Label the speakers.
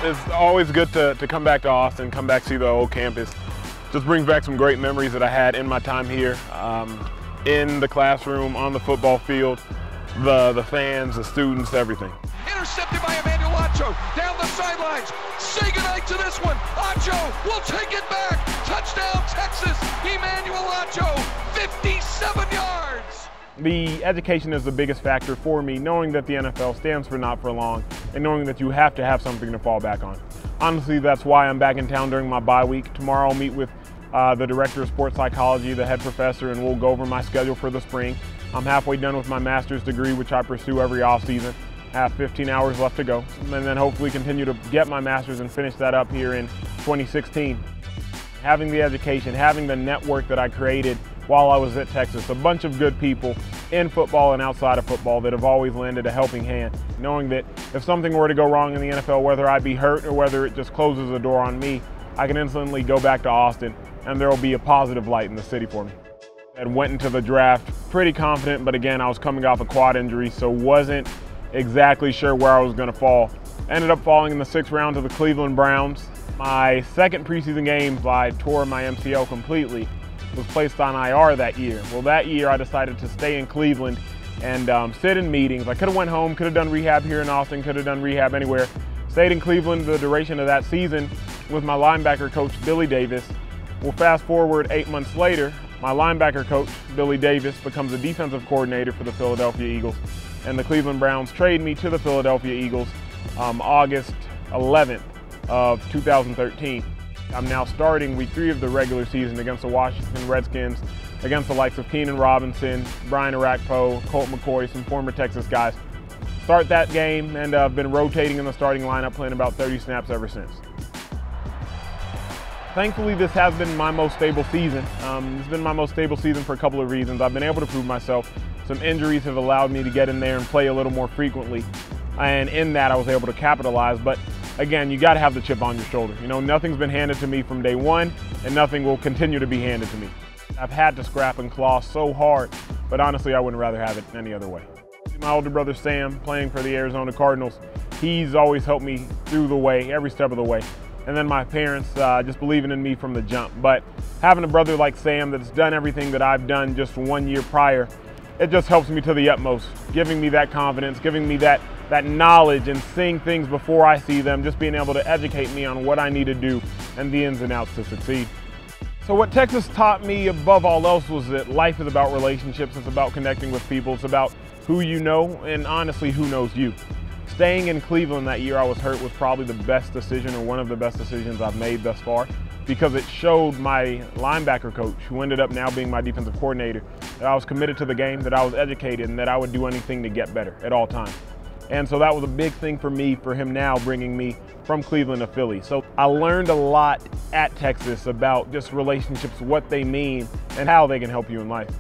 Speaker 1: It's always good to come back to Austin, come back see the old campus. Just brings back some great memories that I had in my time here, in the classroom, on the football field, the fans, the students, everything.
Speaker 2: Intercepted by Emmanuel Acho, down the sidelines. Say goodnight to this one. Acho will take it back. Touchdown, Texas. Emmanuel Acho, 57 yards.
Speaker 1: The education is the biggest factor for me, knowing that the NFL stands for not for long, and knowing that you have to have something to fall back on. Honestly, that's why I'm back in town during my bye week. Tomorrow I'll meet with the director of sports psychology, the head professor, and we'll go over my schedule for the spring. I'm halfway done with my master's degree, which I pursue every off season. I have 15 hours left to go, and then hopefully continue to get my master's and finish that up here in 2016. Having the education, having the network that I created while I was at Texas, a bunch of good people in football and outside of football that have always lended a helping hand, knowing that if something were to go wrong in the NFL, whether I be hurt or whether it just closes the door on me, I can instantly go back to Austin and there will be a positive light in the city for me. I went into the draft pretty confident, but again, I was coming off a quad injury, so wasn't exactly sure where I was going to fall. Ended up falling in the 6th round to the Cleveland Browns. My second preseason game, I tore my MCL completely, was placed on IR that year. Well, that year I decided to stay in Cleveland and sit in meetings. I could have went home, could have done rehab here in Austin, could have done rehab anywhere. Stayed in Cleveland the duration of that season with my linebacker coach, Billy Davis. Well, fast forward 8 months later, my linebacker coach, Billy Davis, becomes a defensive coordinator for the Philadelphia Eagles, and the Cleveland Browns trade me to the Philadelphia Eagles August 11th of 2013. I'm now starting week 3 of the regular season against the Washington Redskins, against the likes of Keenan Robinson, Brian Arakpo, Colt McCoy, some former Texas guys. Start that game, and I've been rotating in the starting lineup, playing about 30 snaps ever since. Thankfully, this has been my most stable season. It's been my most stable season for a couple of reasons. I've been able to prove myself. Some injuries have allowed me to get in there and play a little more frequently, and in that I was able to capitalize. But again, you got to have the chip on your shoulder. You know, nothing's been handed to me from day one, and nothing will continue to be handed to me. I've had to scrap and claw so hard, but honestly, I wouldn't rather have it any other way. My older brother Sam, playing for the Arizona Cardinals, he's always helped me through the way, every step of the way. And then my parents just believing in me from the jump. But having a brother like Sam that's done everything that I've done just 1 year prior, it just helps me to the utmost, giving me that confidence, giving me that knowledge and seeing things before I see them, just being able to educate me on what I need to do and the ins and outs to succeed. So what Texas taught me above all else was that life is about relationships, it's about connecting with people, it's about who you know and honestly who knows you. Staying in Cleveland that year I was hurt was probably the best decision, or one of the best decisions I've made thus far, because it showed my linebacker coach, who ended up now being my defensive coordinator, that I was committed to the game, that I was educated, and that I would do anything to get better at all times. And so that was a big thing for me, for him now bringing me from Cleveland to Philly. So I learned a lot at Texas about just relationships, what they mean, and how they can help you in life.